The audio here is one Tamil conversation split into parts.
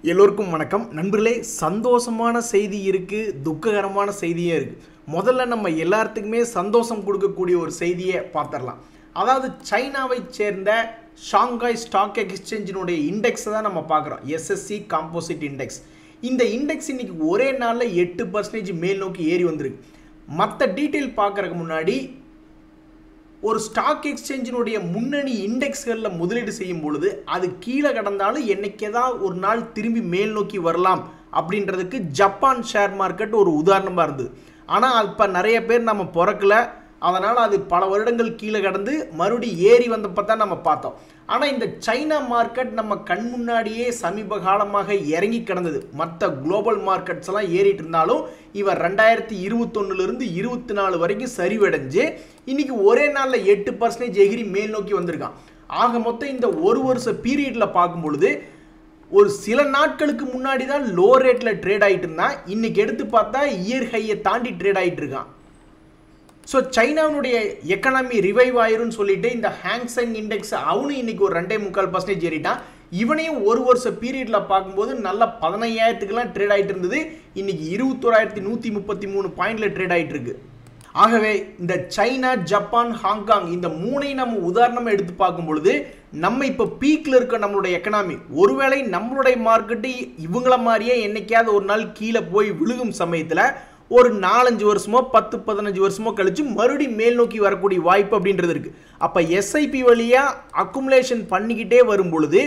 எல்லோருக்கும் வணக்கம் நண்பர்களே. சந்தோஷமான செய்தி இருக்கு, துக்ககரமான செய்தியே இருக்கு. முதல்ல நம்ம எல்லாத்துக்குமே சந்தோஷம் கொடுக்கக்கூடிய ஒரு செய்தியை பார்த்துடலாம். அதாவது சைனாவை சேர்ந்த ஷாங்காய் ஸ்டாக் எக்ஸ்சேஞ்சினுடைய இண்டெக்ஸை தான் நம்ம பார்க்குறோம். SSC composite index. இந்த இண்டெக்ஸ் இன்னைக்கு ஒரே நாளில் 8% மேல் நோக்கி ஏறி வந்திருக்கு. மற்ற டீட்டெயில் பார்க்குறதுக்கு முன்னாடி ஒரு ஸ்டாக் எக்ஸ்சேஞ்சினுடைய முன்னணி இண்டெக்ஸ்களில் முதலீடு செய்யும் பொழுது அது கீழே கடந்தாலும் என்னைக்கேதான் ஒரு நாள் திரும்பி மேல் நோக்கி வரலாம் அப்படின்றதுக்கு ஜப்பான் ஷேர் மார்க்கெட் ஒரு உதாரணமாக இருந்தது. ஆனால் இப்போ நிறைய பேர் நம்ம பிறக்கல, அதனால் அது பல வருடங்கள் கீழே கடந்து மறுபடியும் ஏறி வந்தப்போ தான் நம்ம பார்த்தோம். ஆனால் இந்த சைனா மார்க்கெட் நம்ம கண் முன்னாடியே சமீப காலமாக இறங்கி கிடந்தது. மற்ற குளோபல் மார்க்கெட்ஸ் எல்லாம் ஏறிட்டு இருந்தாலும் இவர் 2021 24 வரைக்கும் சரிவடைஞ்சு இன்னைக்கு ஒரே நாளில் 8% எகிரி மேல் நோக்கி வந்திருக்கான். ஆக மொத்தம் இந்த ஒரு வருஷ பீரியடில் பார்க்கும் பொழுது ஒரு சில நாட்களுக்கு முன்னாடி தான் லோ ரேட்டில் ட்ரேட் ஆகிட்டு இருந்தான். இன்னைக்கு எடுத்து பார்த்தா இயர் ஹையை தாண்டி ட்ரேட் ஆகிட்டு இருக்கான். ஸோ சைனாவுடைய எக்கனாமி ரிவைவ் ஆயிரும்னு சொல்லிட்டு இந்த ஹாங்செங் இண்டெக்ஸ் அவனும் இன்னைக்கு ஒரு 2.25% ஏறிட்டான். இவனையும் ஒரு வருஷ பீரியடில் பார்க்கும்போது நல்ல 15,000க்குலாம் ட்ரேட் ஆகிட்டு இருந்தது. இன்னைக்கு 21,133 பாயிண்ட்ல ட்ரேட் ஆகிட்டு இருக்கு. ஆகவே இந்த சைனா, ஜப்பான், ஹாங்காங் இந்த மூணையும் நம்ம உதாரணமாக எடுத்து பார்க்கும் பொழுது நம்ம இப்போ பீக்கில் இருக்க நம்மளுடைய எக்கனாமி, ஒருவேளை நம்மளுடைய மார்க்கெட்டு இவங்கள மாதிரியே என்னைக்காவது ஒரு நாள் கீழே போய் விழுகும் சமயத்தில் ஒரு 4-5 வருஷமோ 10-15 வருஷமோ கழிச்சு மறுபடியும் மேல் நோக்கி வரக்கூடிய வாய்ப்பு அப்படின்றது இருக்கு. அப்போ எஸ்ஐபி வழியாக அக்குமுலேஷன் பண்ணிக்கிட்டே வரும் பொழுது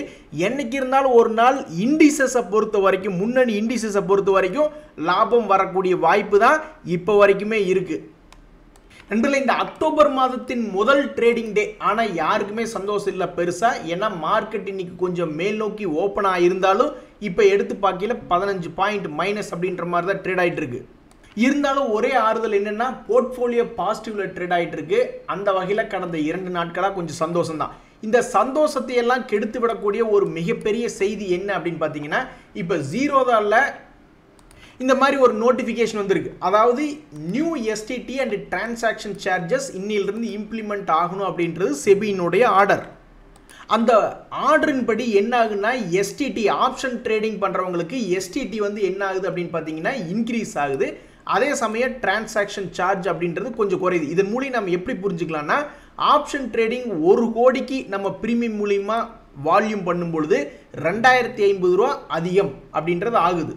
என்னைக்கு இருந்தாலும் ஒரு நாள் இண்டிசஸை பொறுத்த வரைக்கும், முன்னணி இண்டிசஸை பொறுத்த வரைக்கும் லாபம் வரக்கூடிய வாய்ப்பு தான் இப்போ வரைக்குமே இருக்கு. நண்பர்களே, இந்த அக்டோபர் மாதத்தின் முதல் ட்ரேடிங் டே. ஆனால் யாருக்குமே சந்தோஷம் இல்லை பெருசாக. ஏன்னா மார்க்கெட் இன்னைக்கு கொஞ்சம் மேல் நோக்கி ஓப்பன் ஆகியிருந்தாலும் இப்போ எடுத்து பார்க்கல 15 பாயிண்ட் மைனஸ் அப்படின்ற மாதிரி தான் ட்ரேட் ஆகிட்டு இருக்கு. இருந்தாலும் ஒரே ஆறுதல் என்னன்னா போர்ட்ஃபோலியோ பாசிட்டிவ்ல ட்ரேட் ஆகிட்டு இருக்கு. அந்த வகையில் கடந்த 2 நாட்களாக கொஞ்சம் சந்தோஷம் தான். இந்த சந்தோஷத்தை எல்லாம் கெடுத்து விடக்கூடிய ஒரு மிகப்பெரிய செய்தி என்ன அப்படின்னு பார்த்தீங்கன்னா, இப்போ ஜீரோதாவில் இந்த மாதிரி ஒரு நோட்டிஃபிகேஷன் வந்திருக்கு. அதாவது new STT and transaction charges இன்னிலிருந்து இம்ப்ளிமெண்ட் ஆகணும் அப்படின்றது செபியினுடைய ஆர்டர். அந்த ஆர்டரின் படி என்ன ஆகுதுன்னா, எஸ்டிடி ஆப்ஷன் ட்ரேடிங் பண்ணுறவங்களுக்கு எஸ்டிடி வந்து என்ன ஆகுது அப்படின்னு பார்த்தீங்கன்னா இன்க்ரீஸ் ஆகுது. அதே சமயம் டிரான்சாக்ஷன் சார்ஜ் அப்படின்றது கொஞ்சம் குறையுது. இதன் மூலியம் நம்ம எப்படி புரிஞ்சுக்கலாம்னா, ஆப்ஷன் ட்ரேடிங் 1 கோடிக்கு நம்ம பிரீமியம் மூலியமா வால்யூம் பண்ணும்பொழுது 2050 ரூபா அதிகம் அப்படின்றது ஆகுது.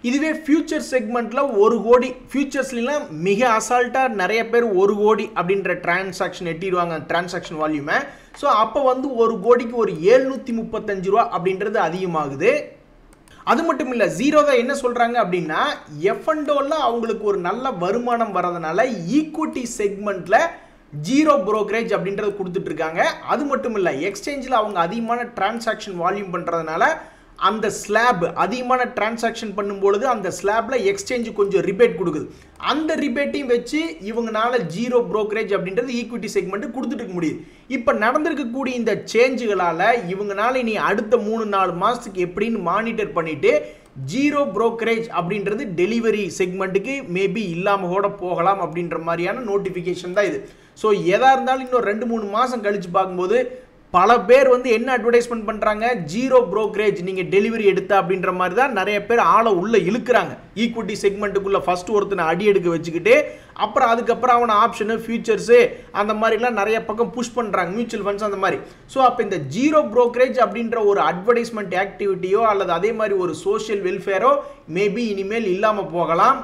இதுவே ஃபியூச்சர் செக்மெண்ட்ல 1 கோடி ஃபியூச்சர்ஸ்லாம் மிக அசால்ட்டாக நிறைய பேர் 1 கோடி அப்படின்ற டிரான்சாக்ஷன் எட்டிடுவாங்க டிரான்சாக்ஷன் வால்யூமை. ஸோ அப்போ வந்து 1 கோடிக்கு ஒரு 735 ரூபா அப்படின்றது அதிகமாகுது. அது மட்டும் இல்லை, ஜீரோதா என்ன சொல்கிறாங்க அப்படின்னா, எஃப்என்டோவில் அவங்களுக்கு ஒரு நல்ல வருமானம் வர்றதுனால ஈக்விட்டி செக்மெண்ட்டில் ஜீரோ புரோக்கரேஜ் அப்படின்றது கொடுத்துட்டு இருக்காங்க. அது மட்டும் இல்லை, எக்ஸ்சேஞ்சில் அவங்க அதிகமான டிரான்சாக்ஷன் வால்யூம் பண்ணுறதுனால அந்த ஸ்லாப் அதிகமான டிரான்சாக்ஷன் பண்ணும்பொழுது அந்த ஸ்லாப்ல எக்ஸ்சேஞ்சு கொஞ்சம் ரிபேட் கொடுக்குது. அந்த ரிபேட்டையும் வச்சு இவங்கனால ஜீரோ புரோக்கரேஜ் அப்படின்றது ஈக்விட்டி செக்மெண்ட் கொடுத்துட்டு இருக்க முடியுது. இப்போ நடந்திருக்கக்கூடிய இந்த சேஞ்சுகளால் இவங்கனால இனி அடுத்த 3-4 மாதத்துக்கு எப்படின்னு மானிட்டர் பண்ணிட்டு ஜீரோ புரோக்கரேஜ் அப்படின்றது டெலிவரி செக்மெண்ட்டுக்கு மேபி இல்லாமல் கூட போகலாம் அப்படின்ற மாதிரியான நோட்டிஃபிகேஷன் தான் இது. ஸோ எதாக இருந்தாலும் இன்னும் 2-3 மாதம் கழித்து பார்க்கும்போது பல பேர் வந்து என்ன அட்வர்டைஸ்மெண்ட் பண்ணுறாங்க, ஜீரோ புரோக்கரேஜ் நீங்கள் டெலிவரி எடுத்த அப்படின்ற மாதிரி தான் நிறைய பேர் ஆளை உள்ளே இழுக்கிறாங்க. ஈக்விட்டி செக்மெண்ட்டுக்குள்ளே ஃபஸ்ட்டு ஒருத்தனை அடி எடுக்க வச்சுக்கிட்டு அப்புறம் அதுக்கப்புறம் அவனை ஆப்ஷனு ஃபியூச்சர்ஸு அந்த மாதிரிலாம் நிறைய பக்கம் புஷ் பண்ணுறாங்க, மியூச்சுவல் ஃபண்ட்ஸ் அந்த மாதிரி. ஸோ அப்போ இந்த ஜீரோ புரோக்கரேஜ் அப்படின்ற ஒரு அட்வர்டைஸ்மெண்ட் ஆக்டிவிட்டியோ அல்லது அதே மாதிரி ஒரு சோஷியல் வெல்ஃபேரோ மேபி இனிமேல் இல்லாமல் போகலாம்.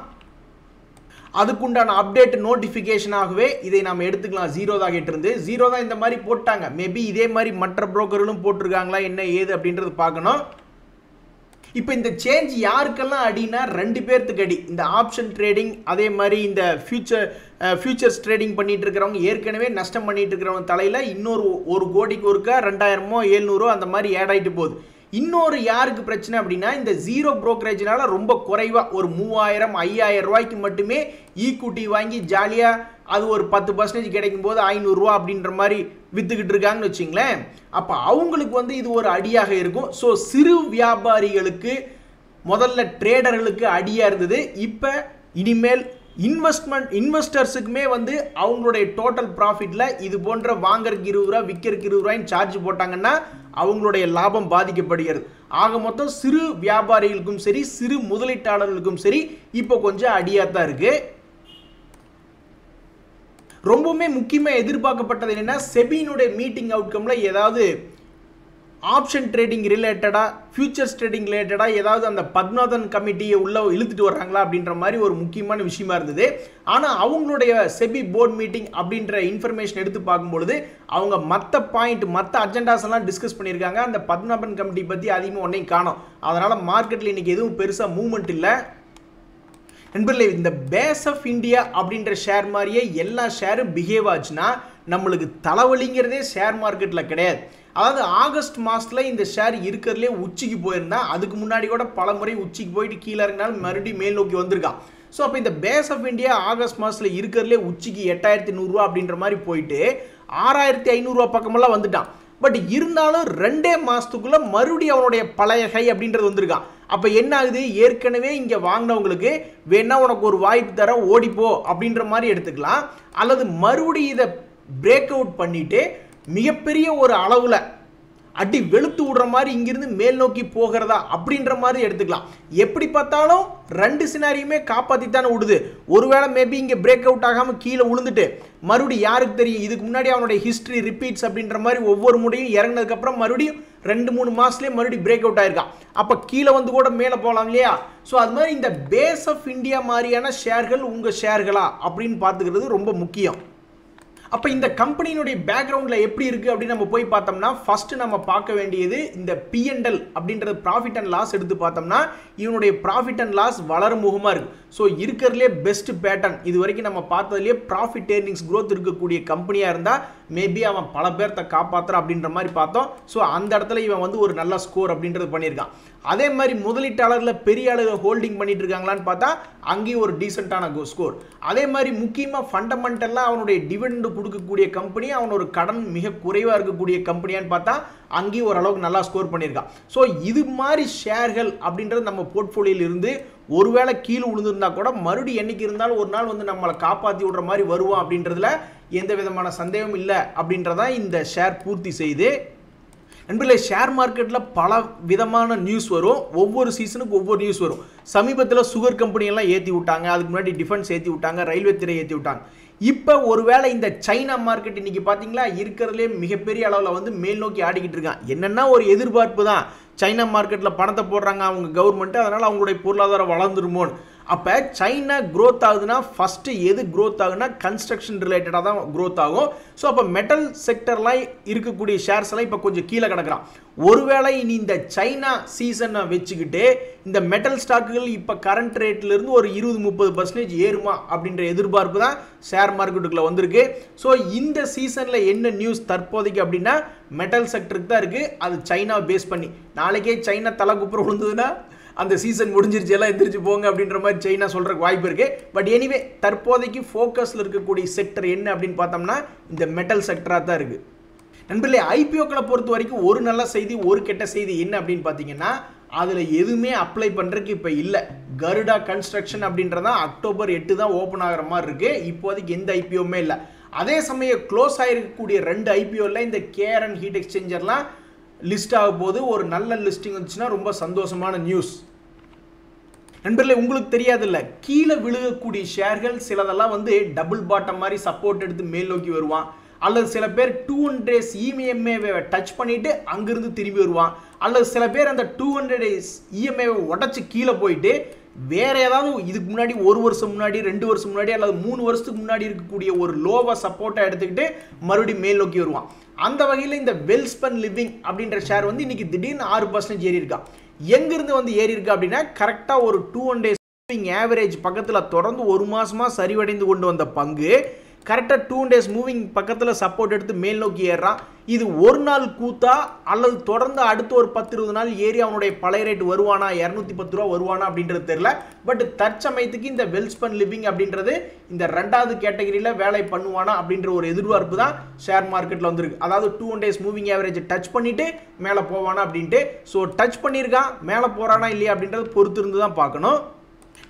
அதுக்குண்டான அப்டேட் நோட்டிஃபிகேஷனாகவே இதை நாம் எடுத்துக்கலாம். ஜீரோதா கிட்டிருந்து ஜீரோதா இந்த மாதிரி போட்டாங்க. மேபி இதே மாதிரி மற்ற புரோக்கர்களும் போட்டிருக்காங்களா என்ன ஏது அப்படின்றது பார்க்கணும். இப்போ இந்த சேஞ்ச் யாருக்கெல்லாம் அடினா 2 பேர்த்துக்கு அடி. இந்த ஆப்ஷன் ட்ரேடிங் அதே மாதிரி இந்த ஃபியூச்சர்ஸ் ட்ரேடிங் பண்ணிட்டு இருக்கிறவங்க, ஏற்கனவே நஷ்டம் பண்ணிட்டு இருக்கிறவங்க தலையில் இன்னொரு 1 கோடிக்கு ஒருக்கா 2000 700 அந்த மாதிரி ஆட் ஆகிட்டு போகுது. இன்னொரு யாருக்கு பிரச்சனை அப்படின்னா, இந்த ஜீரோ புரோக்கரேஜ்னால ரொம்ப குறைவாக ஒரு 3000-5000 ரூபாய்க்கு மட்டுமே ஈக்விட்டி வாங்கி ஜாலியாக அது ஒரு 10% கிடைக்கும் போது 500 ரூபா அப்படின்ற மாதிரி வித்துக்கிட்டு இருக்காங்கன்னு வச்சுங்களேன். அப்போ அவங்களுக்கு வந்து இது ஒரு அடியாக இருக்கும். ஸோ சிறு வியாபாரிகளுக்கு முதல்ல ட்ரேடர்களுக்கு அடியாக இருந்தது. இப்போ இனிமேல் இன்வெஸ்டர்ஸுக்குமே வந்து அவங்களுடைய டோட்டல் ப்ராஃபிட்ல இது போன்ற வாங்கறதுக்கு 20 ரூபா விற்கிறதுக்கு 20 ரூபாய்ன்னு சார்ஜ் போட்டாங்கன்னா அவங்களுடைய லாபம் பாதிக்கப்படுகிறது. ஆக மொத்தம் சிறு வியாபாரிகளுக்கும் சரி சிறு முதலீட்டாளர்களுக்கும் சரி இப்போ கொஞ்சம் அடியாத்தான் இருக்கு. ரொம்பவுமே முக்கியமாக எதிர்பார்க்கப்பட்டது என்னன்னா, செபியினுடைய மீட்டிங் அவுட்கம்ல ஏதாவது ஆப்ஷன் ட்ரேடிங் ரிலேட்டடாக ஃபியூச்சர்ஸ் ட்ரேடிங் ரிலேட்டடாக ஏதாவது அந்த பத்மநாதன் கமிட்டியை உள்ள இழுத்துட்டு வர்றாங்களா அப்படின்ற மாதிரி ஒரு முக்கியமான விஷயமா இருந்தது. ஆனால் அவங்களுடைய செபி போர்ட் மீட்டிங் அப்படின்ற இன்ஃபர்மேஷன் எடுத்து பார்க்கும்பொழுது அவங்க மற்ற அஜெண்டாஸ் எல்லாம் டிஸ்கஸ் பண்ணியிருக்காங்க. அந்த பத்மநாபன் கமிட்டி பற்றி அதிகமாக ஒன்றையும் காணோம். அதனால் மார்க்கெட்டில் இன்னைக்கு எதுவும் பெருசாக மூவ்மெண்ட் இல்லை. நண்பர்களே, இந்த பேஸ் ஆஃப் இந்தியா அப்படின்ற ஷேர் மாதிரியே எல்லா ஷேரும் பிஹேவ் ஆச்சுன்னா நம்மளுக்கு தலைவலிங்கிறதே ஷேர் மார்க்கெட்டில் கிடையாது. அதாவது ஆகஸ்ட் மாதத்தில் இந்த ஷேர் இருக்கிறதுலே உச்சிக்கு போயிருந்தா, அதுக்கு முன்னாடி கூட பல முறை உச்சிக்கு போயிட்டு கீழே இறங்கினாலும் மறுபடியும் மேல் நோக்கி வந்திருக்கான். ஸோ அப்போ இந்த பேஸ் ஆஃப் இந்தியா ஆகஸ்ட் மாதத்தில் இருக்கிறதுலே உச்சிக்கு 8100 ரூபா அப்படின்ற மாதிரி போயிட்டு 6500 ரூபா பக்கமெல்லாம் வந்துட்டான். பட் இருந்தாலும் 2 மாதத்துக்குள்ள மறுபடியும் அவனுடைய பழைய ஹை அப்படின்றது வந்திருக்கான். அப்போ என்ன ஆகுது, ஏற்கனவே இங்கே வாங்கினவங்களுக்கு வேணா உனக்கு ஒரு வாய்ப்பு தர ஓடிப்போ அப்படின்ற மாதிரி எடுத்துக்கலாம். அல்லது மறுபடியும் இதை பிரேக் அவுட் பண்ணிட்டு மிகப்பெரிய ஒரு அளவில் அடி வெளுத்து விடுற மாதிரி இங்கிருந்து மேல் நோக்கி போகிறதா அப்படின்ற மாதிரி எடுத்துக்கலாம். எப்படி பார்த்தாலும் 2 சினாரியுமே காப்பாற்றித்தானே விடுது. ஒருவேளை மேபி இங்கே பிரேக் அவுட் ஆகாமல் கீழே விழுந்துட்டு மறுபடியும் யாருக்கு தெரியும், இதுக்கு முன்னாடி அவனுடைய ஹிஸ்ட்ரி ரிப்பீட்ஸ் அப்படின்ற மாதிரி ஒவ்வொரு முறையும் இறங்கினதுக்கப்புறம் மறுபடியும் 2-3 மாதத்துலேயே மறுபடியும் பிரேக் அவுட் ஆயிருக்கான். அப்போ கீழே வந்து கூட மேலே போகலாம் இல்லையா? ஸோ அது மாதிரி இந்த பேஸ் ஆஃப் இந்தியா மாதிரியான ஷேர்கள் உங்கள் ஷேர்களா அப்படின்னு பார்த்துக்கிறது ரொம்ப முக்கியம். அப்போ இந்த கம்பெனியினுடைய பேக்ரவுண்டில் எப்படி இருக்குது அப்படின்னு நம்ம போய் பார்த்தோம்னா, ஃபஸ்ட்டு நம்ம பார்க்க வேண்டியது இந்த P&L அப்படின்றது ப்ராஃபிட் அண்ட் லாஸ் எடுத்து பார்த்தோம்னா இவனுடைய ப்ராஃபிட் அண்ட் லாஸ் வளருமுகமாக இருக்குது. ஸோ இருக்கிறதுலே பெஸ்ட் பேட்டர்ன் இது வரைக்கும் நம்ம பார்த்ததுலேயே ப்ராஃபிட் ஏர்னிங்ஸ் க்ரோத் இருக்கக்கூடிய கம்பெனியாக இருந்தால் மேபி அவன் பல பேர்த்த காப்பாற்றுறான் அப்படின்ற மாதிரி பார்த்தோம். ஸோ அந்த இடத்துல இவன் வந்து ஒரு நல்ல ஸ்கோர் அப்படின்றது பண்ணியிருக்கான். அதே மாதிரி முதலீட்டாளர்களில் பெரிய அளவில் ஹோல்டிங் பண்ணிட்டு இருக்காங்களான்னு பார்த்தா அங்கேயும் ஒரு டீசெண்டான ஸ்கோர். அதே மாதிரி முக்கியமாக ஃபண்டமெண்டலாக அவனுடைய டிவிடெண்ட் கொடுக்கக்கூடிய கம்பெனி, அவனோட கடன் மிக குறைவாக இருக்கக்கூடிய கம்பெனியான்னு பார்த்தா அங்கேயும் ஓரளவுக்கு நல்லா ஸ்கோர் பண்ணியிருக்கான். ஸோ இது மாதிரி ஷேர்கள் அப்படின்றது நம்ம போர்ட்ஃபோலியோவில் இருந்து ஒருவேளை கீழே விழுந்திருந்தா கூட மறுபடியும் என்னைக்கு இருந்தாலும் ஒரு நாள் வந்து நம்மளை காப்பாற்றி விடுற மாதிரி வருவான் அப்படின்றதுல எந்த விதமான சந்தேகமும் இல்லை அப்படின்றதான் இந்த ஷேர் பூர்த்தி செய்து. நண்பர்களே, ஷேர் மார்க்கெட்டில் பல விதமான நியூஸ் வரும். ஒவ்வொரு சீசனுக்கு ஒவ்வொரு நியூஸ் வரும். சமீபத்தில் சுகர் கம்பெனியெல்லாம் ஏற்றி விட்டாங்க, அதுக்கு முன்னாடி டிஃபென்ஸ் ஏற்றி விட்டாங்க, ரயில்வே துறை ஏற்றி விட்டாங்க. இப்போ ஒருவேளை இந்த சைனா மார்க்கெட் இன்னைக்கு பார்த்தீங்களா இருக்கிறதுலே மிகப்பெரிய அளவில் வந்து மேல் நோக்கி ஆடிக்கிட்டு இருக்கான். என்னென்னா ஒரு எதிர்பார்ப்பு தான், சைனா மார்க்கெட்டில் பணத்தை போடுறாங்க அவங்க கவர்மெண்ட்டு, அதனால் அவங்களுடைய பொருளாதாரம் வளர்ந்துருமோன்னு. அப்போ சைனா க்ரோத் ஆகுதுன்னா ஃபஸ்ட்டு எது க்ரோத் ஆகுதுன்னா கன்ஸ்ட்ரக்ஷன் ரிலேட்டடாக தான் க்ரோத் ஆகும். ஸோ அப்போ மெட்டல் செக்டர்லாம் இருக்கக்கூடிய ஷேர்ஸ் எல்லாம் இப்போ கொஞ்சம் கீழே கிடக்குறான். ஒருவேளை இனி இந்த சைனா சீசனை வச்சுக்கிட்டு இந்த மெட்டல் ஸ்டாக்குகள் இப்போ கரண்ட் ரேட்லேருந்து ஒரு 20-30% ஏறுமா அப்படின்ற எதிர்பார்ப்பு தான் ஷேர் மார்க்கெட்டுக்குள்ளே வந்திருக்கு. ஸோ இந்த சீசனில் என்ன நியூஸ் தற்போதைக்கு அப்படின்னா மெட்டல் செக்டருக்கு தான் இருக்குது. அது சைனாவை பேஸ் பண்ணி நாளைக்கே சைனா தலை குப்புற விழுந்ததுன்னா அந்த சீசன் முடிஞ்சிருச்சு, எல்லாம் எந்திரிச்சு போங்க அப்படின்ற மாதிரி சைனா சொல்கிறக்கு வாய்ப்பு இருக்குது. பட் எனிவே தற்போதைக்கு ஃபோக்கஸில் இருக்கக்கூடிய செக்டர் என்ன அப்படின்னு பார்த்தோம்னா இந்த மெட்டல் செக்டராக தான் இருக்குது. நண்பர்களே, ஐபிஓக்களை பொறுத்த வரைக்கும் ஒரு நல்ல செய்தி ஒரு கெட்ட செய்தி என்ன அப்படின்னு பார்த்தீங்கன்னா அதில் எதுவுமே அப்ளை பண்ணுறதுக்கு இப்போ இல்லை. கருடா கன்ஸ்ட்ரக்ஷன் அப்படின்றதான் October 8 தான் ஓப்பன் ஆகிற மாதிரி இருக்குது. இப்போதைக்கு எந்த ஐபிஓமே இல்லை. அதே சமயம் க்ளோஸ் ஆகிருக்கக்கூடிய 2 ஐபிஓவில் இந்த கேர் அண்ட் ஹீட் எக்ஸ்சேஞ்சர்லாம் லிஸ்ட் ஆக போது ஒரு நல்ல லிஸ்டிங் வந்துச்சுன்னா ரொம்ப சந்தோஷமான நியூஸ். நண்பர்களே, உங்களுக்கு தெரியாதுல்ல, கீழே விழுகக்கூடிய ஷேர்கள் சிலதெல்லாம் வந்து டபுள் பாட்டம் மாதிரி சப்போர்ட் எடுத்து மேல் நோக்கி வருவான். அல்லது சில பேர் 200 days இஎம்ஏவை டச் பண்ணிட்டு அங்கிருந்து திரும்பி வருவான். அல்லது சில பேர் அந்த 200 days இஎம்ஏவை உடச்சி கீழே போயிட்டு வேற ஏதாவது இதுக்கு முன்னாடி 1 வருஷம் முன்னாடி 2 வருஷம் முன்னாடி அல்லது 3 வருஷத்துக்கு முன்னாடி இருக்கக்கூடிய ஒரு லோவை சப்போர்ட்டை எடுத்துக்கிட்டு மறுபடியும் மேல் நோக்கி வருவான். அந்த வகையில் இந்த வெல்ஸ்பன் லிவிங் அப்படின்ற ஷேர் வந்து இன்னைக்கு திடீர்னு 6% ஏறி இருக்கா. எங்கிருந்து வந்து ஏறி இருக்கு அப்படின்னா கரெக்டாக ஒரு 200 days மூவிங் ஆவரேஜ் பக்கத்தில் தொடர்ந்து 1 மாசமா சரிவடைந்து கொண்டு வந்த பங்கு கரெக்டாக 200 days மூவிங் பக்கத்தில் சப்போர்ட் எடுத்து மேல் நோக்கி ஏறான். இது ஒரு நாள் கூத்தா அல்லது தொடர்ந்து அடுத்த ஒரு 10-20 நாள் ஏறி அவனுடைய பழைய ரேட் வருவானா, 210 ரூபா வருவானா அப்படின்றது தெரியல. பட் தற்சமயத்துக்கு இந்த வெல்ஸ்பன் லிவிங் அப்படின்றது இந்த 2வது கேட்டகரியில் வேலை பண்ணுவானா அப்படின்ற ஒரு எதிர்பார்ப்பு தான் ஷேர் மார்க்கெட்டில் வந்துருக்கு. அதாவது 200 days மூவிங் ஆவரேஜ் டச் பண்ணிட்டு மேலே போவானா அப்படின்ட்டு. ஸோ டச் பண்ணியிருக்கான், மேலே போகிறானா இல்லையா அப்படின்றது பொறுத்து இருந்து தான் பார்க்கணும்.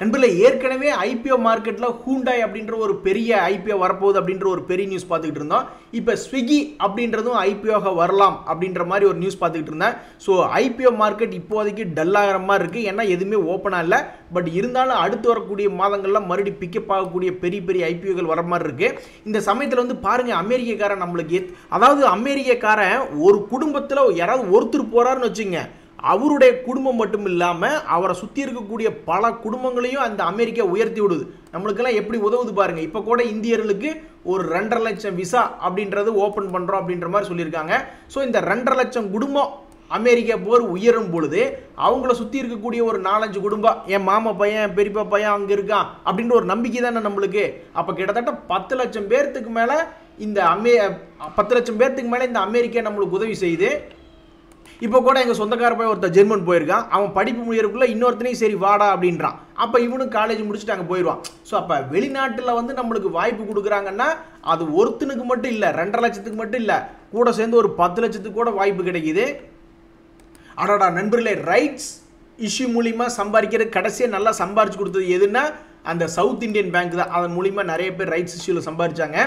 நண்பர்களே, ஏற்கனவே ஐபிஓ மார்க்கெட்டில் ஹூண்டாய் அப்படின்ற ஒரு பெரிய ஐபிஓ வரப்போகுது அப்படின்ற ஒரு பெரிய நியூஸ் பார்த்துக்கிட்டு இருந்தோம். இப்போ ஸ்விக்கி அப்படின்றதும் ஐபிஓக வரலாம் அப்படின்ற மாதிரி ஒரு நியூஸ் பார்த்துக்கிட்டு இருந்தேன். ஸோ ஐபிஓ மார்க்கெட் இப்போதைக்கு டல்லாகிற மாதிரி இருக்குது. ஏன்னா எதுவுமே ஓப்பனாக இல்லை. பட் இருந்தாலும் அடுத்து வரக்கூடிய மாதங்களில் மறுபடியும் பிக்கப் ஆகக்கூடிய பெரிய பெரிய ஐபிஓக்கள் வர மாதிரி இருக்குது. இந்த சமயத்தில் வந்து பாருங்கள், அமெரிக்கக்காரன் நம்மளுக்கு அதாவது அமெரிக்கக்காரன் ஒரு குடும்பத்தில் யாராவது ஒருத்தர் போகிறாருன்னு வச்சுங்க, அவருடைய குடும்பம் மட்டும் இல்லாமல் அவரை சுற்றி இருக்கக்கூடிய பல குடும்பங்களையும் அந்த அமெரிக்கா உயர்த்தி விடுது. நம்மளுக்கெல்லாம் எப்படி உதவுது பாருங்க. இப்போ கூட இந்தியர்களுக்கு ஒரு 2.5 லட்சம் விசா அப்படின்றது ஓப்பன் பண்ணுறோம் அப்படின்ற மாதிரி சொல்லியிருக்காங்க. ஸோ இந்த 2.5 லட்சம் குடும்பம் அமெரிக்கா போர் உயரும் பொழுது அவங்கள சுற்றி இருக்கக்கூடிய ஒரு 4-5 குடும்பம், என் மாமா பையன் பெரியப்பா பையன் அங்கே இருக்கான் அப்படின்ற ஒரு நம்பிக்கை தானே நம்மளுக்கு. அப்போ கிட்டத்தட்ட 10 லட்சம் பேர்த்துக்கு மேலே இந்த 10 லட்சம் பேர்த்துக்கு மேலே இந்த அமெரிக்கா நம்மளுக்கு உதவி செய்யுது. இப்போ கூட எங்கள் சொந்தக்கார போய் ஒருத்தர் ஜெர்மன் போயிருக்கான். அவன் படிப்பு முடியறதுக்குள்ள இன்னொருத்தனையும் சரி வாடா அப்படின்றான். அப்போ இவனும் காலேஜ் முடிச்சுட்டு அங்கே போயிடுவான். ஸோ அப்போ வெளிநாட்டில் வந்து நம்மளுக்கு வாய்ப்பு கொடுக்குறாங்கன்னா அது ஒருத்தனுக்கு மட்டும் இல்லை, 2.5 லட்சத்துக்கு மட்டும் இல்லை, கூட சேர்ந்து ஒரு 10 லட்சத்துக்கு கூட வாய்ப்பு கிடைக்குது. அடடா நண்பர்களே, ரைட்ஸ் இஷ்யூ மூலிமா சம்பாதிக்கிறது கடைசியாக நல்லா சம்பாரிச்சு கொடுத்தது எதுன்னா அந்த சவுத் இந்தியன் பேங்க் தான். அதன் மூலிமா நிறைய பேர் ரைட்ஸ் இஷ்யூவில் சம்பாதிச்சாங்க.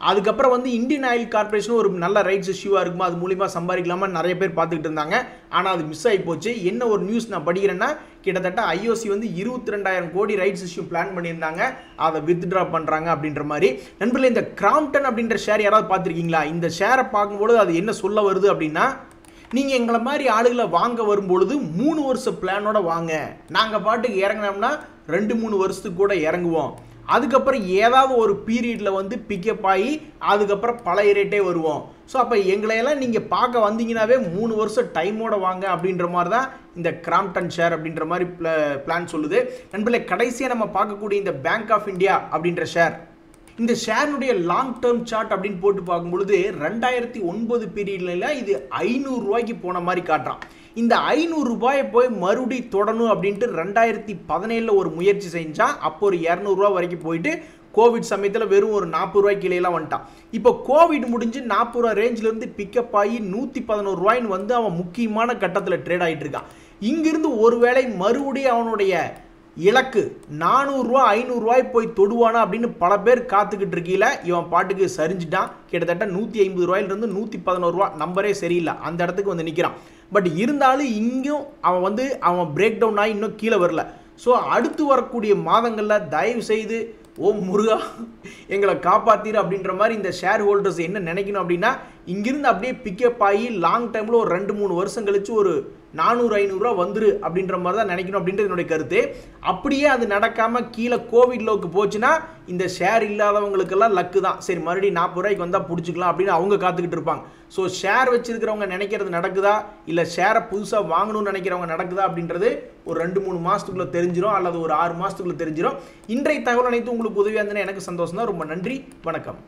அதுக்கப்புறம் வந்து இந்தியன் ஆயில் கார்பரேஷன் ஒரு நல்ல ரைட்ஸ் இஷ்யூவாக இருக்குமா, அது மூலிமா சம்பாதிக்கலாமா நிறைய பேர் பார்த்துக்கிட்டு இருந்தாங்க. ஆனால் அது மிஸ் ஆகி போச்சு. என்ன ஒரு நியூஸ் நான் படிக்கிறேன்னா, கிட்டத்தட்ட ஐஓசி வந்து 22,000 கோடி ரைட்ஸ் இஷ்யூ பிளான் பண்ணியிருந்தாங்க, அதை வித்ட்ரா பண்ணுறாங்க அப்படின்ற மாதிரி. நண்பர்களே, இந்த கிராம்ப்டன் அப்படின்ற ஷேர் யாராவது பார்த்துருக்கீங்களா? இந்த ஷேரை பார்க்கும்போது அது என்ன சொல்ல வருது அப்படின்னா, நீங்கள் எங்களை மாதிரி ஆளுகளை வாங்க வரும்பொழுது 3 வருஷ பிளானோட வாங்க, நாங்கள் பாட்டுக்கு இறங்கினோம்னா 2-3 வருஷத்துக்கு கூட இறங்குவோம், அதுக்கப்புறம் ஏதாவது ஒரு பீரியடில் வந்து பிக்கப் ஆகி அதுக்கப்புறம் பழைய ரேட்டே வருவோம். ஸோ அப்போ எங்களையெல்லாம் நீங்கள் பார்க்க வந்தீங்கன்னாவே 3 வருஷம் டைமோட வாங்க அப்படின்ற மாதிரி தான் இந்த கிராம்ப்டன் ஷேர் அப்படின்ற மாதிரி பிளான் சொல்லுது. நண்பர்களே, கடைசியாக நம்ம பார்க்கக்கூடிய இந்த பேங்க் ஆஃப் இந்தியா அப்படின்ற ஷேர், இந்த ஷேருடைய லாங் டேர்ம் சார்ட் அப்படின்னு போட்டு பார்க்கும்பொழுது 2009 பீரியட்ல இது 500 ரூபாய்க்கு போன மாதிரி காட்டுறான். இந்த 500 ரூபாயை போய் மறுபடி தொடணும் அப்படின்ட்டு 2017 ஒரு முயற்சி செஞ்சான். அப்போ ஒரு 200 ரூபா வரைக்கும் போயிட்டு கோவிட் சமயத்தில் வெறும் ஒரு 40 ரூபாய்க்கு கீழேலாம் வந்துட்டான். இப்போ கோவிட் முடிஞ்சு 40 ரூபா ரேஞ்சிலேருந்து பிக்கப் ஆகி 111 ரூபாய்ன்னு வந்து அவன் முக்கியமான கட்டத்தில் ட்ரேட் ஆகிட்டு இருக்கான். இங்கிருந்து ஒருவேளை மறுபடியும் அவனுடைய இலக்கு 400 ரூபா 500 ரூபாய் போய் தொடுவானா அப்படின்னு பல பேர் காத்துக்கிட்டு இருக்கீல, இவன் பாட்டுக்கு சரிஞ்சிட்டான். கிட்டத்தட்ட 150 ரூபாயிலிருந்து 111 ரூபா, நம்பரே சரியில்லை, அந்த இடத்துக்கு வந்து நிற்கிறான். பட் இருந்தாலும் இங்கேயும் அவன் பிரேக் டவுன் ஆகி இன்னும் கீழே வரல. ஸோ அடுத்து வரக்கூடிய மாதங்களில் தயவு செய்து ஓம் முருகா எங்களை காப்பாத்திரு அப்படின்ற மாதிரி இந்த ஷேர் ஹோல்டர்ஸ் என்ன நினைக்கணும் அப்படின்னா, இங்கிருந்து அப்படியே பிக்கப் ஆகி லாங் டைமில் ஒரு 2-3 வருஷம் கழிச்சு ஒரு 400-500 ரூபா வந்துரு அப்படின்ற மாதிரி தான் நினைக்கணும் அப்படின்றது என்னுடைய கருத்து. அப்படியே அது நடக்காமல் கீழே கோவிட் லோக்கு போச்சுன்னா இந்த ஷேர் இல்லாதவங்களுக்கெல்லாம் லக்கு தான். சரி, மறுபடியும் 40 ரூபாய்க்கு வந்தால் பிடிச்சிக்கலாம் அப்படின்னு அவங்க காத்துக்கிட்டு இருப்பாங்க. ஸோ ஷேர் வச்சிருக்கிறவங்க நினைக்கிறது நடக்குதா, இல்லை ஷேரை புதுசாக வாங்கணும்னு நினைக்கிறவங்க நடக்குதா அப்படின்றது ஒரு 2-3 மாதத்துக்குள்ளே தெரிஞ்சிடும், அல்லது ஒரு 6 மாதத்துக்குள்ளே தெரிஞ்சிடும். இன்றைய தகவல் அனைத்து உங்களுக்கு உதவியாக இருந்ததுன்னா எனக்கு சந்தோஷம் தான். ரொம்ப நன்றி, வணக்கம்.